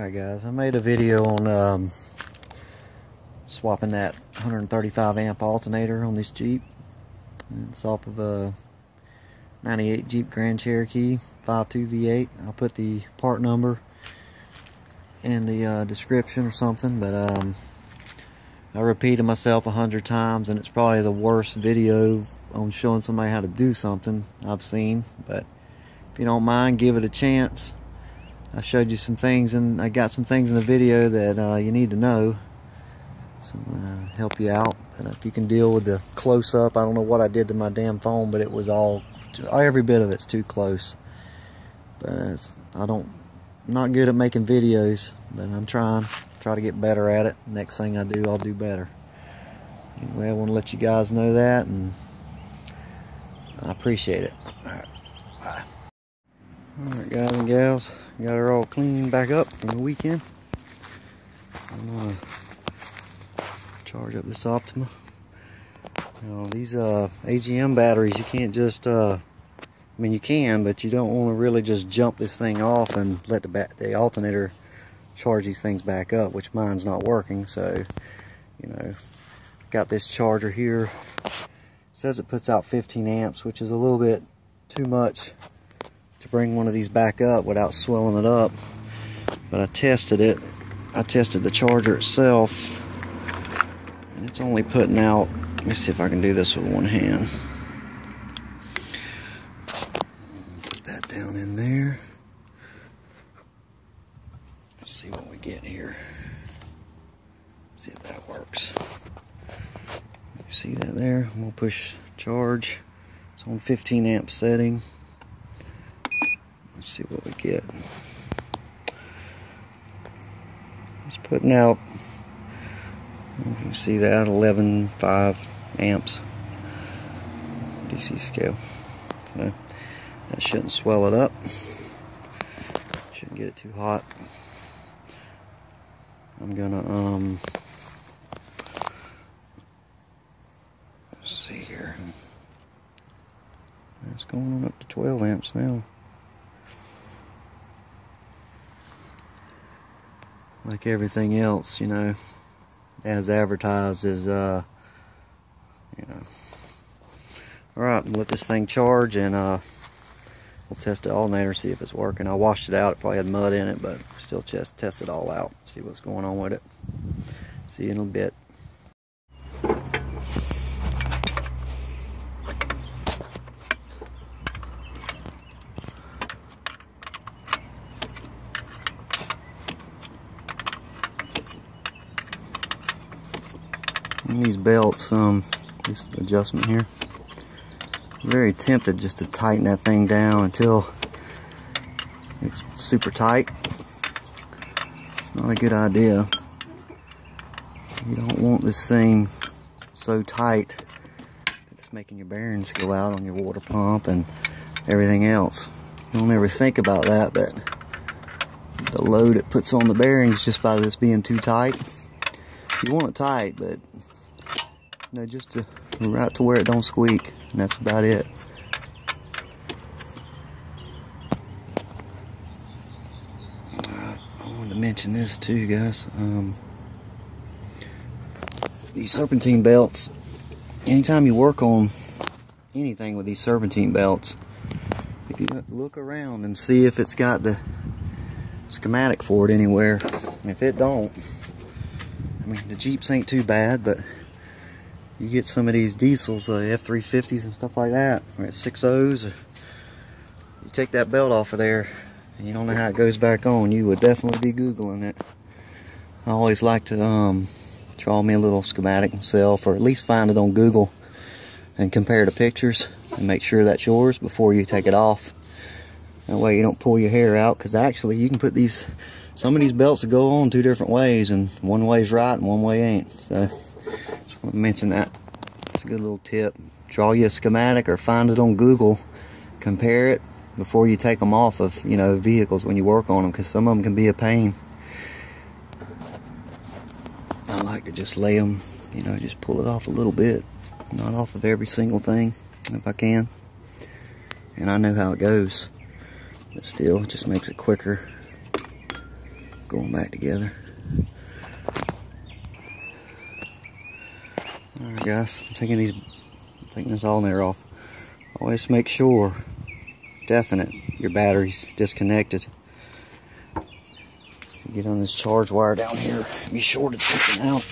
Alright guys, I made a video on swapping that 135 amp alternator on this Jeep. It's off of a 98 Jeep Grand Cherokee 5.2 V8. I'll put the part number in the description or something, but I repeated myself 100 times, and it's probably the worst video on showing somebody how to do something I've seen. But if you don't mind, give it a chance. I showed you some things, and I got some things in the video that you need to know, so help you out. And if you can deal with the close-up, I don't know what I did to my damn phone, but it was every bit of it's too close. But I'm not good at making videos, but I'm trying to get better at it. Next thing I do, I'll do better. Anyway, I want to let you guys know that, and I appreciate it. Alright, bye. Alright guys and gals, got her all cleaned back up from the weekend. I'm gonna charge up this Optima. Now these AGM batteries, you can't just I mean you can, but you don't want to really just jump this thing off and let the alternator charge these things back up, which mine's not working. So, you know, got this charger here. It says it puts out 15 amps, which is a little bit too much to bring one of these back up without swelling it up. But I tested it. I tested the charger itself, and it's only putting out, let me see if I can do this with one hand. Put that down in there. Let's see what we get here. See if that works. You see that there? I'm gonna push charge. It's on 15 amp setting. Let's see what we get. It's putting out, you can see that, 11.5 amps DC scale. So that shouldn't swell it up. Shouldn't get it too hot. I'm gonna let's see here. It's going on up to 12 amps now. Like everything else, you know, as advertised, is you know. Alright, let this thing charge, and we'll test the alternator, see if it's working. I washed it out, it probably had mud in it, but still just test it all out, see what's going on with it. See you in a bit. These belts, this adjustment here, I'm very tempted just to tighten that thing down until it's super tight. It's not a good idea. You don't want this thing so tight that it's making your bearings go out on your water pump and everything else. You don't ever think about that, but the load it puts on the bearings just by this being too tight. You want it tight, but no, just right to where it don't squeak, and that's about it. I wanted to mention this too, guys. These serpentine belts, anytime you work on anything with these serpentine belts, if you look around and see if it's got the schematic for it anywhere. If it don't, I mean, the Jeeps ain't too bad, but you get some of these diesels, F350s and stuff like that, or 6.0s, you take that belt off of there and you don't know how it goes back on, you would definitely be Googling it. I always like to draw me a little schematic myself, or at least find it on Google and compare the pictures and make sure that's yours before you take it off. That way you don't pull your hair out, because actually you can put some of these belts that go on two different ways, and one way's right and one way ain't. So just want to mention that. It's a good little tip. Draw you a schematic or find it on Google, compare it before you take them off of, you know, vehicles when you work on them, because some of them can be a pain. I like to just lay them, you know, just pull it off a little bit, not off of every single thing if I can. And I know how it goes, but still, it just makes it quicker going back together. Alright guys, I'm taking this alternator off. Always make sure, definite, your battery's disconnected. Get on this charge wire down here, be shorted something out.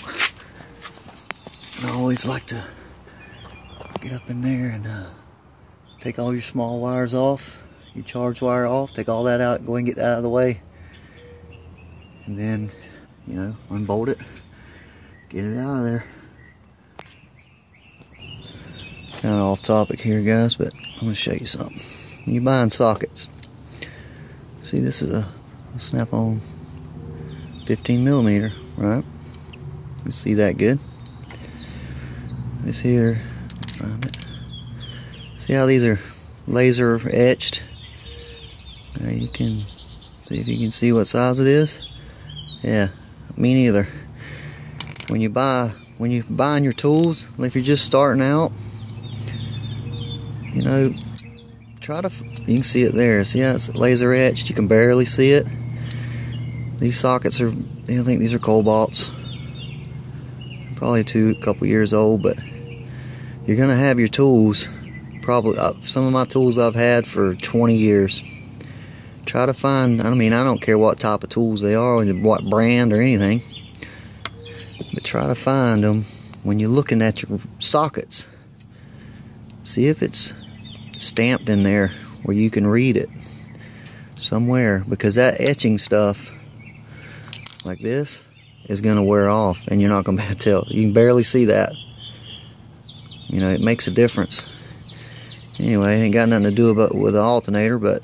And I always like to get up in there and take all your small wires off, your charge wire off, take all that out, go and get that out of the way. And then, you know, unbolt it, get it out of there. Kind of off topic here guys, but I'm going to show you something. When you're buying sockets, see this is a snap-on 15mm, right? You see that good? This here, find it. See how these are laser etched? Now you can see if you can see what size it is. Yeah, me neither. When you're buying your tools, if you're just starting out, you know, you can see it there. See how it's laser etched? You can barely see it. These sockets are, I think these are cobalts. Probably a couple years old, but you're gonna have your tools. Probably some of my tools I've had for 20 years. Try to find, I mean, I don't care what type of tools they are, what brand or anything, but try to find them when you're looking at your sockets. See if it's stamped in there where you can read it somewhere, because that etching stuff like this is going to wear off and you're not going to be able to tell. You can barely see that. You know, it makes a difference. Anyway, it ain't got nothing to do with the alternator, but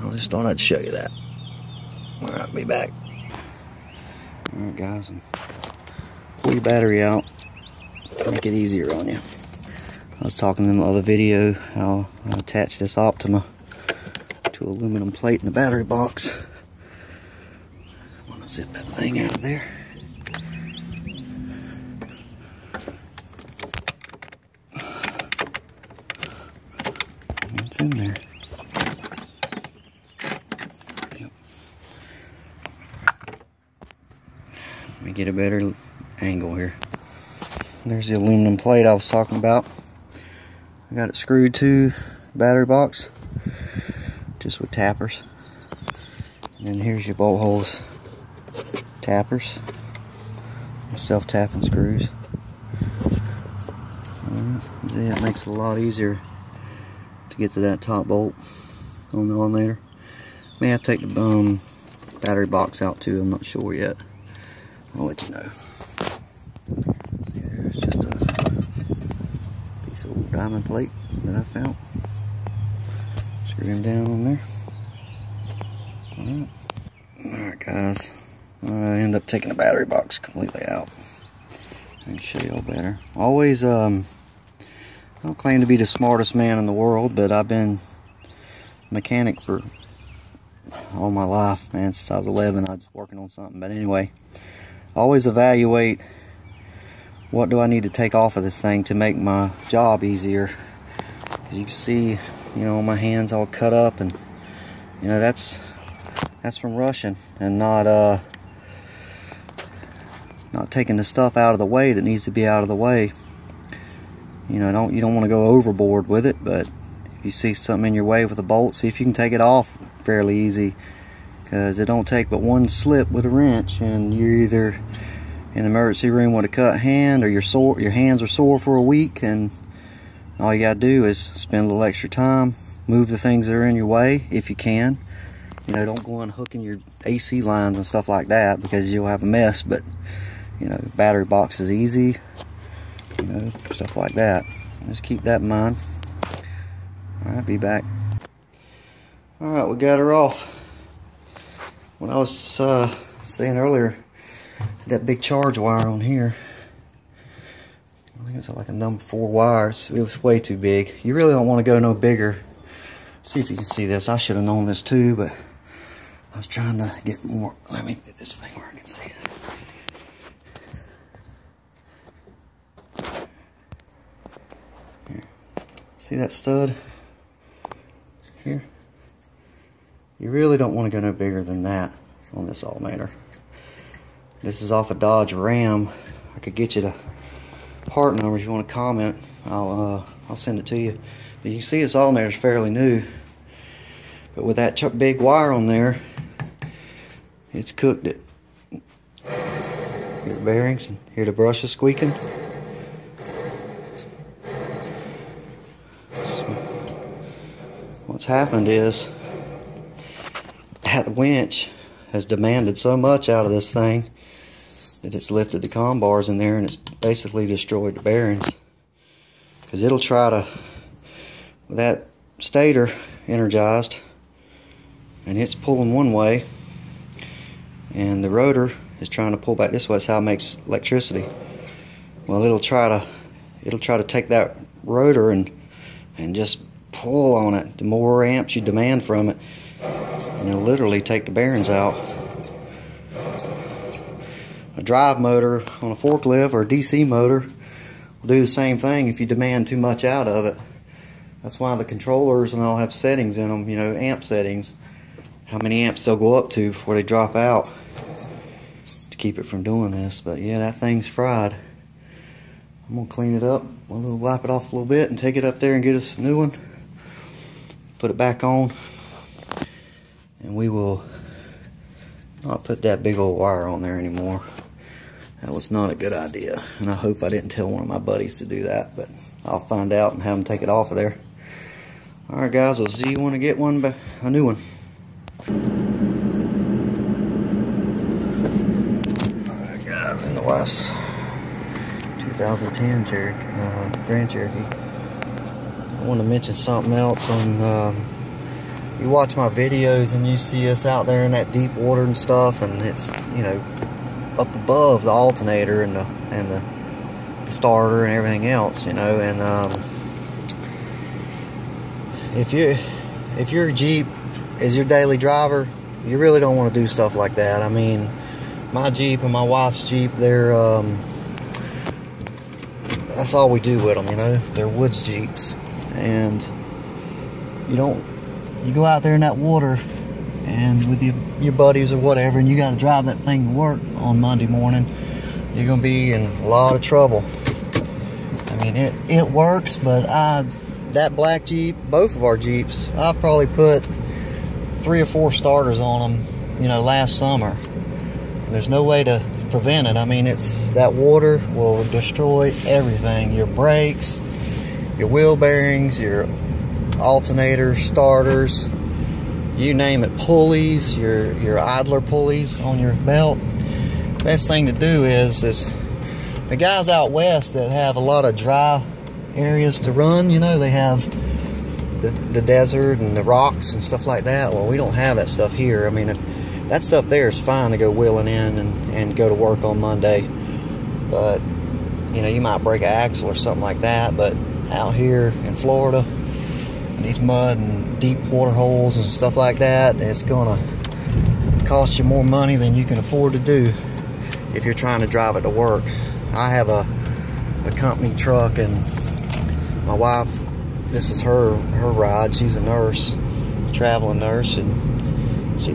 I just thought I'd show you that. Alright, be back. Alright guys, pull your battery out, make it easier on you. I was talking in the other video how I attach this Optima to an aluminum plate in the battery box. I'm gonna zip that thing out of there. It's in there. Yep. Let me get a better angle here. There's the aluminum plate I was talking about. I got it screwed to the battery box, just with tappers. And then here's your bolt holes, tappers, self-tapping screws. That makes it a lot easier to get to that top bolt on the alternator. May have to take the battery box out too, I'm not sure yet. I'll let you know. See, there's just a piece of old diamond plate that I found. Screw him down on there. Alright guys, I end up taking the battery box completely out. I can show y'all better. Always, I don't claim to be the smartest man in the world, but I've been a mechanic for all my life, man. Since I was 11, I was working on something. But anyway, always evaluate what do I need to take off of this thing to make my job easier. As you can see, you know, my hands all cut up, and you know that's from rushing and not taking the stuff out of the way that needs to be out of the way. You know, you don't want to go overboard with it, but if you see something in your way with a bolt, see if you can take it off fairly easy, because it don't take but one slip with a wrench and you're either in the emergency room with a cut hand, or your hands are sore for a week, and all you gotta do is spend a little extra time, move the things that are in your way if you can. You know, don't go unhooking your AC lines and stuff like that, because you'll have a mess. But you know, battery box is easy, you know, stuff like that. Just keep that in mind. Alright, be back. Alright, we got her off. When I was saying earlier, that big charge wire on here, I think it's like a number 4 wire. It was way too big. You really don't want to go no bigger. See if you can see this. I should have known this too, but I was trying to get more. Let me get this thing where I can see it. Here. See that stud here? You really don't want to go no bigger than that. on this alternator. This is off a Dodge Ram. I could get you the part number if you want to comment. I'll send it to you. But you can see this alternator is fairly new, but with that big wire on there, it's cooked it. Hear the bearings, and hear the brushes squeaking. What's happened is that winch has demanded so much out of this thing that it's lifted the comm bars in there, and it's basically destroyed the bearings. Because it'll try to, with that stator energized, and it's pulling one way, and the rotor is trying to pull back this way. That's how it makes electricity. Well, it'll try to take that rotor and just pull on it. The more amps you demand from it, and it'll literally take the bearings out. A drive motor on a forklift or a DC motor will do the same thing if you demand too much out of it. That's why the controllers and all have settings in them, you know, amp settings, how many amps they'll go up to before they drop out, to keep it from doing this. But yeah, that thing's fried. I'm gonna clean it up, wipe it off a little bit, and take it up there and get us a new one, put it back on, and we will not put that big old wire on there anymore. That was not a good idea, and I hope I didn't tell one of my buddies to do that, but I'll find out and have them take it off of there. Alright guys, we'll see you when I get a new one. Alright guys, in the West 2010 Grand Cherokee. I want to mention something else. On you watch my videos and you see us out there in that deep water and stuff, and it's, you know, up above the alternator and the starter and everything else, you know. And if your Jeep is your daily driver, you really don't want to do stuff like that. I mean, my Jeep and my wife's Jeep, they're that's all we do with them, you know. They're woods Jeeps, and you go out there in that water and with your buddies or whatever, and you got to drive that thing to work on Monday morning, you're gonna be in a lot of trouble. I mean, it works, but that black Jeep, both of our Jeeps, I probably put 3 or 4 starters on them, you know, last summer. And there's no way to prevent it. I mean, that water will destroy everything. Your brakes, your wheel bearings, your alternator, starters, you name it, pulleys, your idler pulleys on your belt. Best thing to do is the guys out west that have a lot of dry areas to run, you know, they have the desert and the rocks and stuff like that. Well, we don't have that stuff here. I mean, that stuff there is fine to go wheeling in and go to work on Monday, but you know, you might break an axle or something like that. But out here in Florida, these mud and deep water holes and stuff like that, it's gonna cost you more money than you can afford to do if you're trying to drive it to work. I have a company truck, and my wife, this is her ride. She's a nurse, traveling nurse, and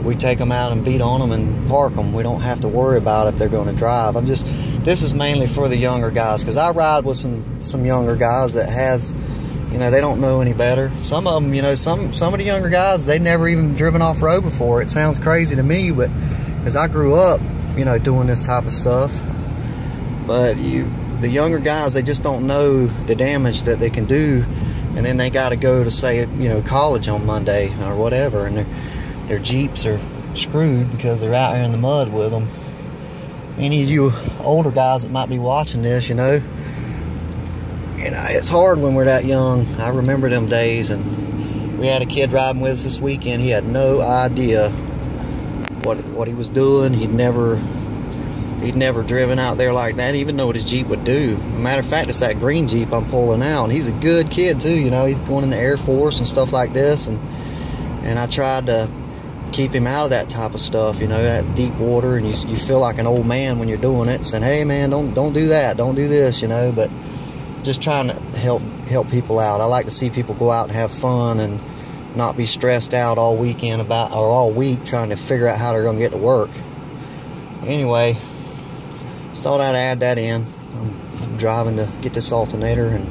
we take them out and beat on them and park them. We don't have to worry about if they're going to drive. This is mainly for the younger guys, because I ride with some younger guys that has, you know, they don't know any better. Some of them, you know, some of the younger guys, they never even driven off-road before. It sounds crazy to me, but because I grew up, you know, doing this type of stuff. But the younger guys, they just don't know the damage that they can do, and then they got to go to, say, you know, college on Monday or whatever, and their Jeeps are screwed because they're out here in the mud with them. Any of you older guys that might be watching this, you know, it's hard when we're that young. I remember them days, and we had a kid riding with us this weekend. He had no idea what he was doing. He'd never driven out there like that, even know what his Jeep would do. Matter of fact, it's that green Jeep I'm pulling out, and he's a good kid too, you know. He's going in the Air Force and stuff like this, and I tried to keep him out of that type of stuff, you know, that deep water, and you feel like an old man when you're doing it, saying, hey man, don't do that, don't do this, you know. But just trying to help people out. I like to see people go out and have fun and not be stressed out all weekend about, or all week trying to figure out how they're gonna get to work. Anyway, thought I'd add that in. I'm driving to get this alternator, and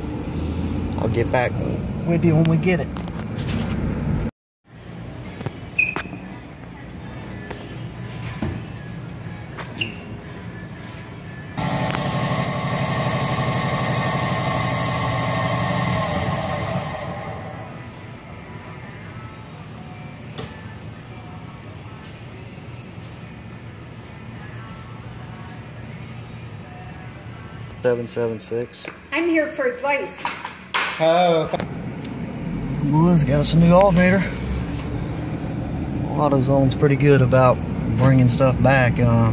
I'll get back with you when we get it. $776. I'm here for advice. Oh. Boys, got us a new alternator. AutoZone's pretty good about bringing stuff back. I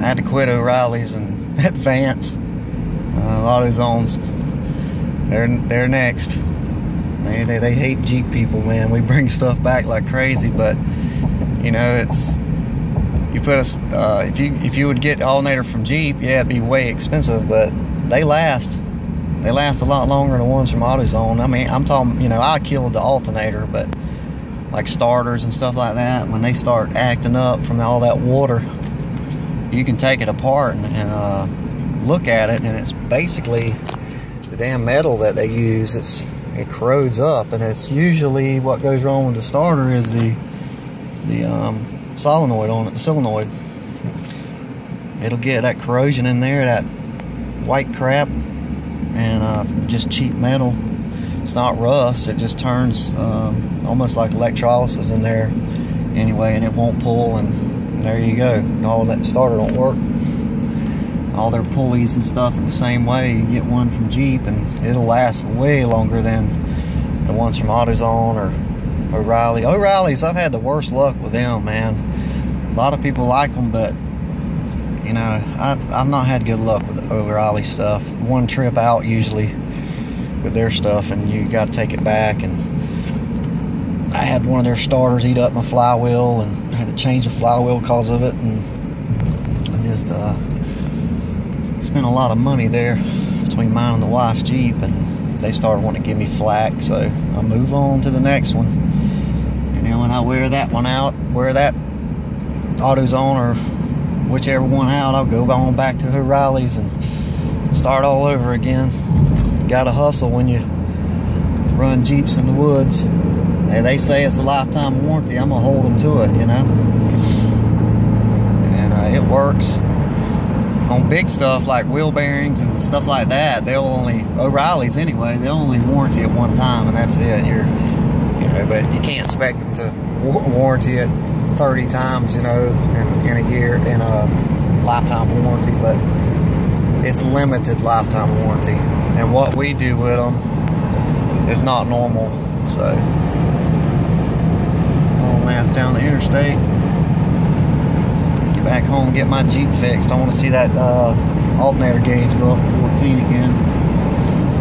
had to quit O'Reilly's and Advance. AutoZone's, they're next. They hate Jeep people, man. We bring stuff back like crazy, but you know, it's, you put a, if you would get alternator from Jeep, yeah, it'd be way expensive, but they last. They last a lot longer than the ones from AutoZone. I mean, I'm talking, you know, I killed the alternator, but like starters and stuff like that, when they start acting up from all that water, you can take it apart and look at it, and it's basically the damn metal that they use. It corrodes up, and it's usually what goes wrong with the starter is the solenoid on it, the solenoid. It'll get that corrosion in there, that white crap, and just cheap metal. It's not rust, it just turns almost like electrolysis in there anyway, and it won't pull, and there you go. All that starter don't work. All their pulleys and stuff are the same way. You get one from Jeep and it'll last way longer than the ones from AutoZone or O'Reilly. O'Reilly's, I've had the worst luck with them, man. A lot of people like them, but you know, I've not had good luck with the O'Reilly stuff. One trip out usually with their stuff, and you got to take it back. And I had one of their starters eat up my flywheel, and I had to change the flywheel because of it, and I just spent a lot of money there between mine and the wife's Jeep, and they started wanting to give me flack, so I move on to the next one. And then when I wear that one out, wear that AutoZone or whichever one out, I'll go on back to O'Reilly's and start all over again. You gotta hustle when you run Jeeps in the woods. And they say it's a lifetime warranty. I'm gonna hold them to it, you know. And it works. On big stuff like wheel bearings and stuff like that, they'll only, O'Reilly's anyway, they'll only warranty it one time, and that's it. You know, but you can't expect them to warranty it 30 times, you know, in a year, in a lifetime warranty. But it's limited lifetime warranty, and what we do with them is not normal. So I'll last down the interstate, back home, get my Jeep fixed. I want to see that alternator gauge go up to 14 again.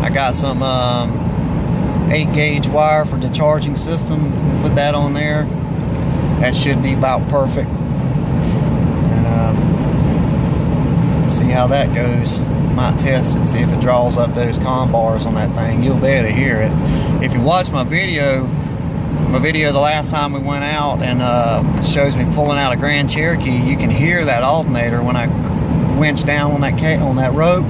I got some 8 gauge wire for the charging system. Put that on there. That should be about perfect. And see how that goes. Might test it, see if it draws up those comm bars on that thing. You'll be able to hear it. If you watch my video the last time we went out, and it shows me pulling out a Grand Cherokee, you can hear that alternator when I winch down on that rope.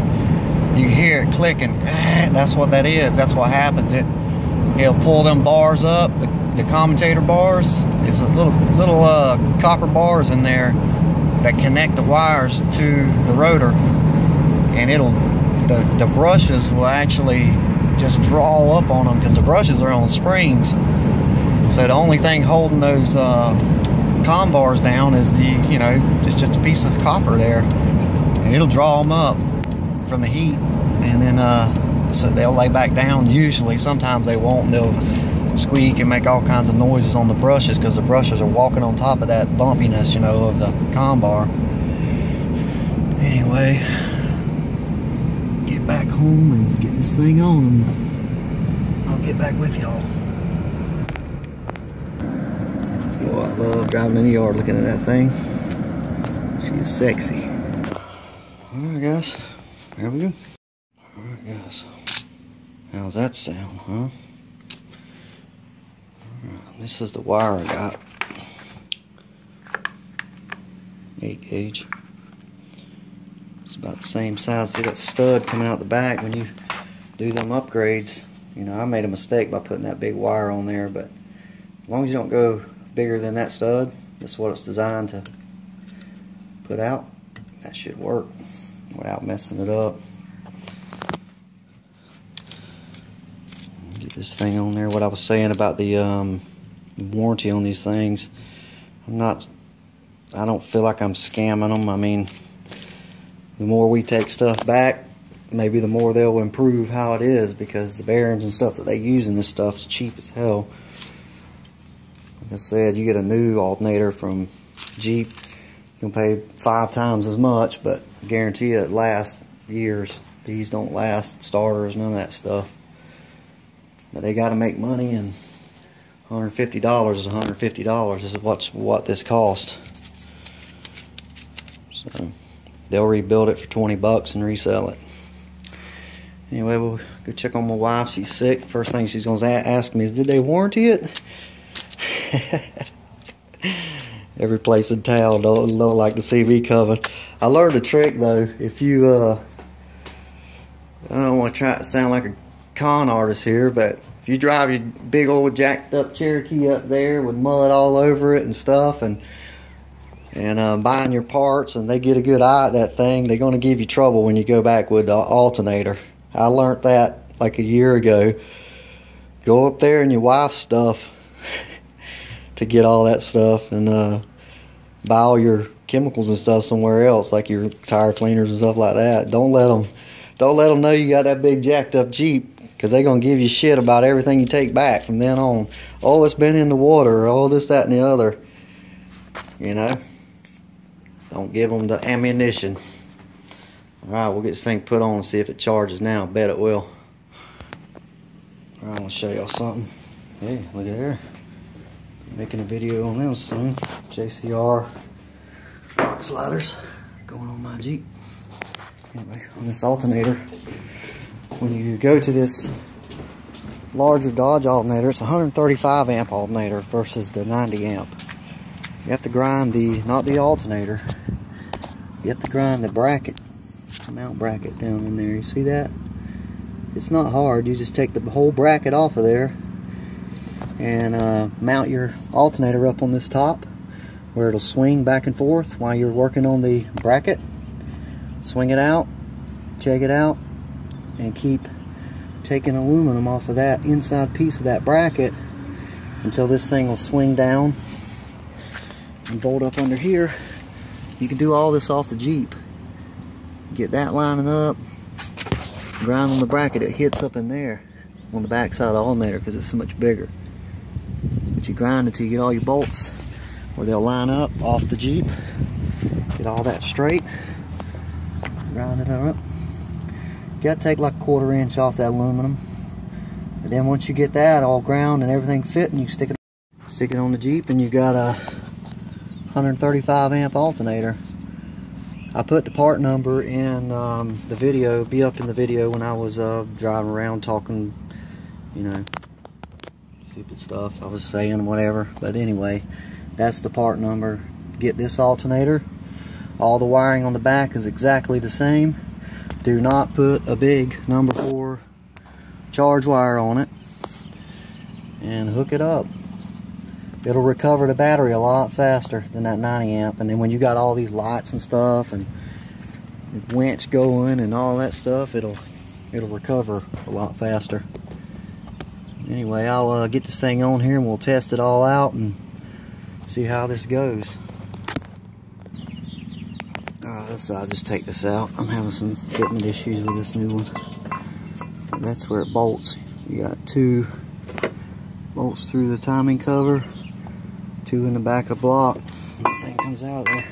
You hear it clicking. That's what that is. That's what happens. It'll pull them bars up, the commutator bars. It's a little copper bars in there that connect the wires to the rotor, and the brushes will actually just draw up on them because the brushes are on springs. So the only thing holding those comm bars down is it's just a piece of copper there, and it'll draw them up from the heat, and then so they'll lay back down. Usually, sometimes they won't. They'll squeak and make all kinds of noises on the brushes because the brushes are walking on top of that bumpiness, you know, of the comm bar. Anyway, get back home and get this thing on, and I'll get back with y'all. Oh, I love driving in the yard looking at that thing. She's sexy. Alright guys, here we go. Alright guys, how's that sound, huh? This is the wire I got. 8 gauge. It's about the same size. See that stud coming out the back when you do them upgrades. You know, I made a mistake by putting that big wire on there, but as long as you don't go bigger than that stud, that's what it's designed to put out, that should work without messing it up. Get this thing on there. What I was saying about the warranty on these things, I don't feel like I'm scamming them. I mean, the more we take stuff back, maybe the more they'll improve how it is, because the bearings and stuff that they use in this stuff is cheap as hell. Like I said, you get a new alternator from Jeep, you'll pay 5 times as much, but I guarantee you it lasts years. These don't last, starters, none of that stuff. But they got to make money, and $150 is $150. This is what this cost. So they'll rebuild it for 20 bucks and resell it. Anyway, we'll go check on my wife. She's sick. First thing she's going to ask me is, did they warranty it? Every place in town don't like to see me coming. I learned a trick though. If you, I don't want to try to sound like a con artist here, but if you drive your big old jacked up Cherokee up there with mud all over it and stuff, and buying your parts, and they get a good eye at that thing, they're going to give you trouble when you go back with the alternator. I learned that like a year ago. Go up there in your wife's stuff to get all that stuff, and buy all your chemicals and stuff somewhere else, like your tire cleaners and stuff like that. Don't let them know you got that big jacked up Jeep, because they're going to give you shit about everything you take back from then on. Oh, it's been in the water, oh, this, that, and the other. You know? Don't give them the ammunition. Alright, we'll get this thing put on and see if it charges now. I bet it will. Alright, I want to show y'all something. Hey, look at there. Making a video on them soon. JCR rock sliders going on my Jeep. Anyway, on this alternator, when you go to this larger Dodge alternator, it's a 135 amp alternator versus the 90 amp. You have to grind not the alternator, you have to grind the bracket, the mount bracket down in there. You see that? It's not hard. You just take the whole bracket off of there and mount your alternator up on this top where it'll swing back and forth while you're working on the bracket. Swing it out, check it out, and keep taking aluminum off of that inside piece of that bracket until this thing will swing down and bolt up under here. You can do all this off the Jeep. Get that lining up, grind on the bracket, it hits up in there on the back side of the alternator because it's so much bigger. But you grind until you get all your bolts where they'll line up off the Jeep. Get all that straight, grind it up. You gotta take like a 1/4 inch off that aluminum. And then once you get that all ground and everything fitting, you stick it on the Jeep, and you got a 135 amp alternator. I put the part number in the video, be up in the video when I was driving around talking, you know, stupid stuff I was saying, whatever. But anyway, that's the part number. Get this alternator. All the wiring on the back is exactly the same. Do not put a big number 4 charge wire on it, and hook it up. It'll recover the battery a lot faster than that 90 amp. And then when you got all these lights and stuff and winch going and all that stuff, it'll recover a lot faster. Anyway, I'll get this thing on here and we'll test it all out and see how this goes. So I'll just take this out. I'm having some fitment issues with this new one. That's where it bolts. You got 2 bolts through the timing cover, 2 in the back of the block. And the thing comes out of there.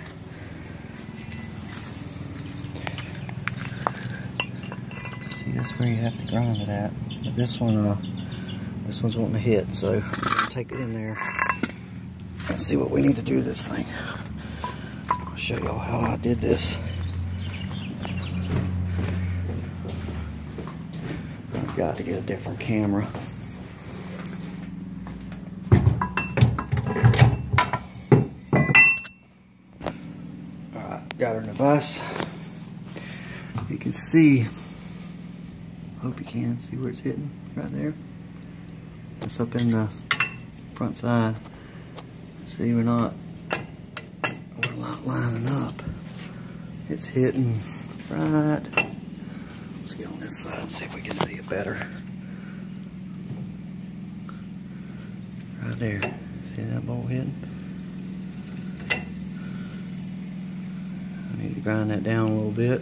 See, that's where you have to grind it at. But this one's wanting to hit, so I'm gonna take it in there and see what we need to do to this thing. I'll show y'all how I did this. I've got to get a different camera. got her in the vise. You can see, hope you can see where it's hitting right there. It's up in the front side. See, we're not lining up. It's hitting right. Let's get on this side and see if we can see it better. Right there. See that bolt hitting? I need to grind that down a little bit.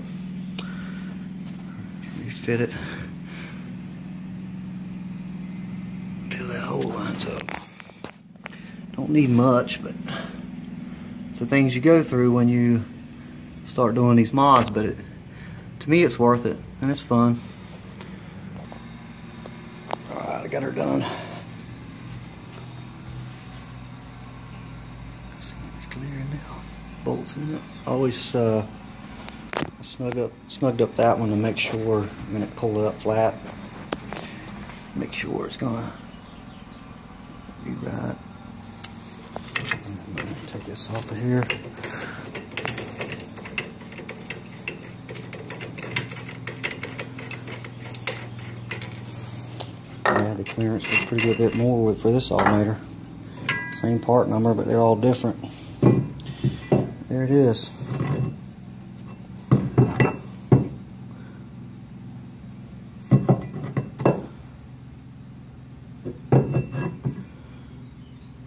Refit it till that hole lines up. Don't need much, but it's the things you go through when you start doing these mods, but to me it's worth it and it's fun. Alright, I got her done. It's clearing now. Bolts in it. Always snugged up that one to make sure I'm gonna pull it up flat. Make sure it's gonna be right. I'm gonna take this off of here. Yeah, the clearance was pretty good bit more for this alternator. Same part number, but they're all different. There it is.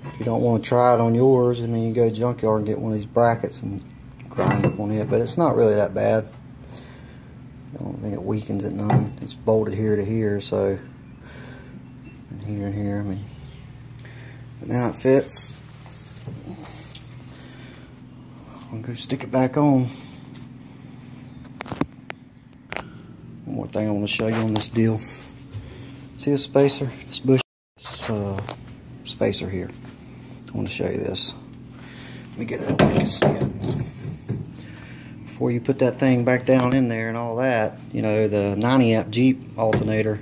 If you don't want to try it on yours, I mean, you go to the junkyard and get one of these brackets and grind up on it, but it's not really that bad. I don't think it weakens it none. It's bolted here to here, so, and here, I mean, but now it fits. I'm gonna go stick it back on. One more thing I want to show you on this deal. See this spacer, this bush, this spacer here. I want to show you this. Let me get it up so you can see it. Before you put that thing back down in there and all that, you know, the 90 amp Jeep alternator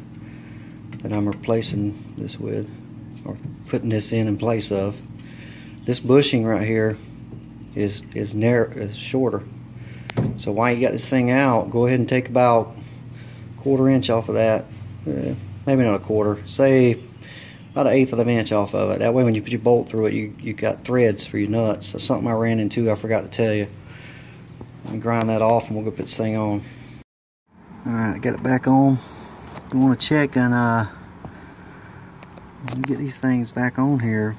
that I'm replacing this with, or putting this in place of, this bushing right here is shorter. So while you got this thing out, go ahead and take about 1/4 inch off of that. Maybe not 1/4, say about 1/8 of an inch off of it. That way when you put your bolt through it, you got threads for your nuts. That's something I ran into, I forgot to tell you. And grind that off and we'll go put this thing on. Alright, get it back on. You want to check and when you get these things back on here,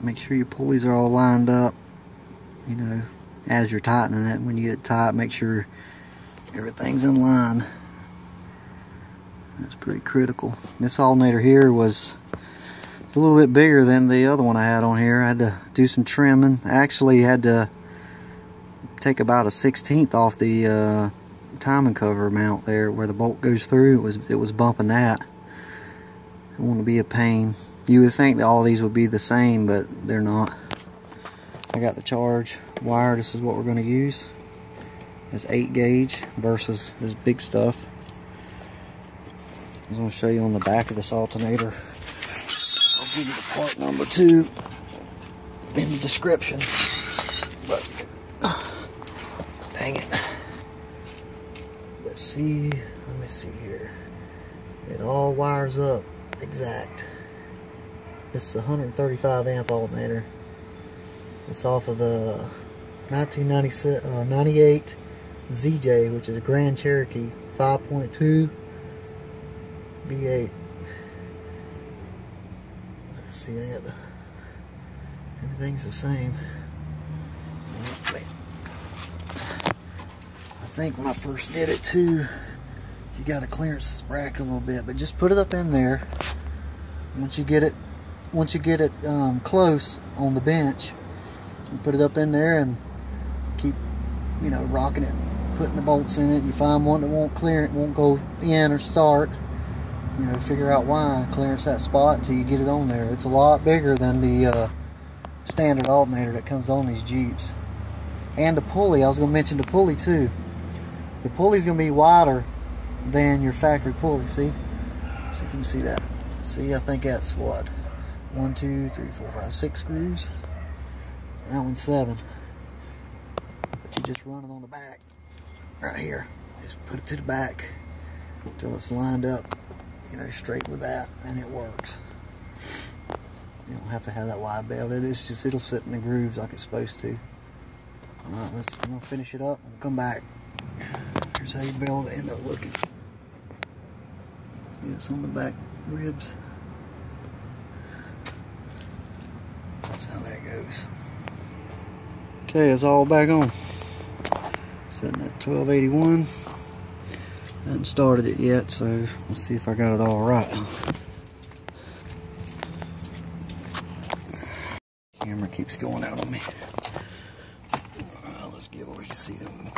make sure your pulleys are all lined up, you know, as you're tightening it. When you get it tight, make sure everything's in line. That's pretty critical. This alternator here was a little bit bigger than the other one I had on here. I had to do some trimming. I actually had to take about a 1/16 off the timing cover mount there where the bolt goes through. It was bumping that. It wouldn't be a pain. You would think that all these would be the same, but they're not. I got the charge wire. This is what we're going to use. It's 8 gauge versus this big stuff. I'm going to show you on the back of this alternator. I'll give you the part number too in the description. But dang it. Let's see. Let me see here. It all wires up exact. This is a 135 amp alternator. It's off of a 1998 ZJ, which is a Grand Cherokee 5.2 V8. Let's see, everything's the same. I think when I first did it too, you got to clearance this bracket a little bit, but just put it up in there. Once you get it close on the bench, you put it up in there and keep, you know, rocking it, putting the bolts in it. You find one that won't clear, it won't go in or start, you know, figure out why, clearance that spot until you get it on there. It's a lot bigger than the standard alternator that comes on these Jeeps. And the pulley, I was going to mention the pulley too. The pulley's going to be wider than your factory pulley. See if you can see that. See, I think that's what, 1, 2, 3, 4, 5, 6 screws. That one's 7. But you just run it on the back right here. Just put it to the back until it's lined up, you know, straight with that, and it works. You don't have to have that wide belt. It's just, it'll sit in the grooves like it's supposed to. Alright, I'm gonna finish it up and come back. Here's how you build it, end up looking. See, it's on the back ribs. That's how that goes. Okay, it's all back on. Setting at 1281. Haven't started it yet, so let's see if I got it all right. Camera keeps going out on me. Let's get where we can see them.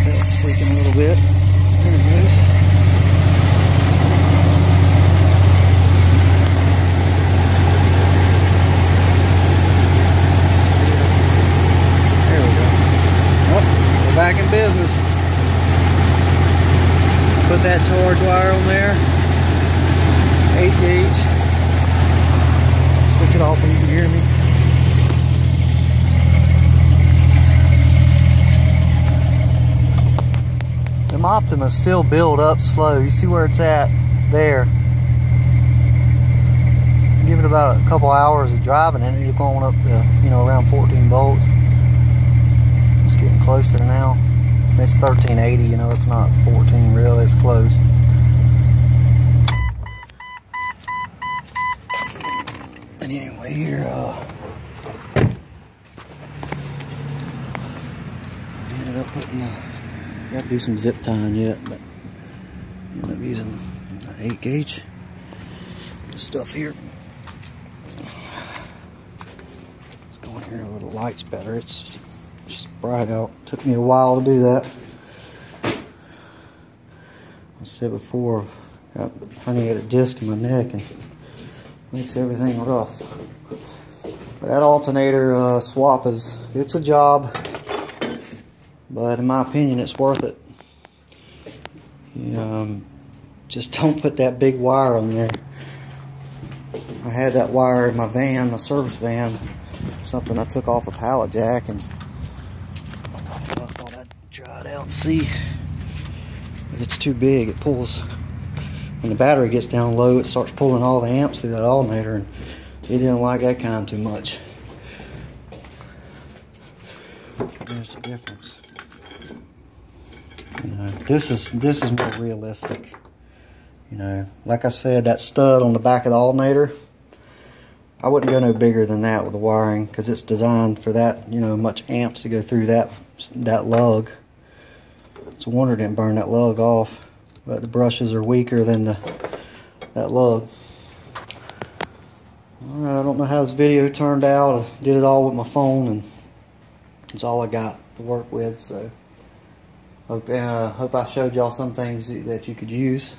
That's squeaking a little bit. There it goes. There we go. Oh, we're back in business. Put that charge wire on there, 8 gauge. Switch it off so you can hear me. Them Optimas still build up slow. You see where it's at there. Give it about a couple hours of driving and you're going up to, you know, around 14 volts. It's getting closer now. It's 1380, you know, it's not 14 really, it's close. And anyway, here, ended up putting, got to do some zip tying yet, but ended up using an 8 gauge. This stuff here. Let's go in here where the light's better. It's just bright out. Took me a while to do that. I said before, got a herniated disc in my neck and makes everything rough. But that alternator swap it's a job, but in my opinion it's worth it. You, just don't put that big wire on there. I had that wire in my van, my service van, something I took off a pallet jack, and I thought I'd try it out and see. If it's too big, it pulls. When the battery gets down low, it starts pulling all the amps through that alternator, and he didn't like that kind too much. There's the difference. You know, this is more realistic. You know, like I said, that stud on the back of the alternator, I wouldn't go no bigger than that with the wiring, because it's designed for that, you know, much amps to go through that lug. It's a wonder it didn't burn that lug off, but the brushes are weaker than that lug. Alright, I don't know how this video turned out. I did it all with my phone, and it's all I got to work with. So hope I showed y'all some things that you could use.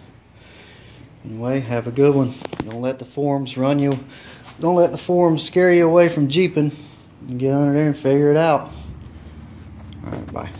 Anyway, have a good one. Don't let the forums run you. Don't let the forums scare you away from Jeeping. Get under there and figure it out. Alright, bye.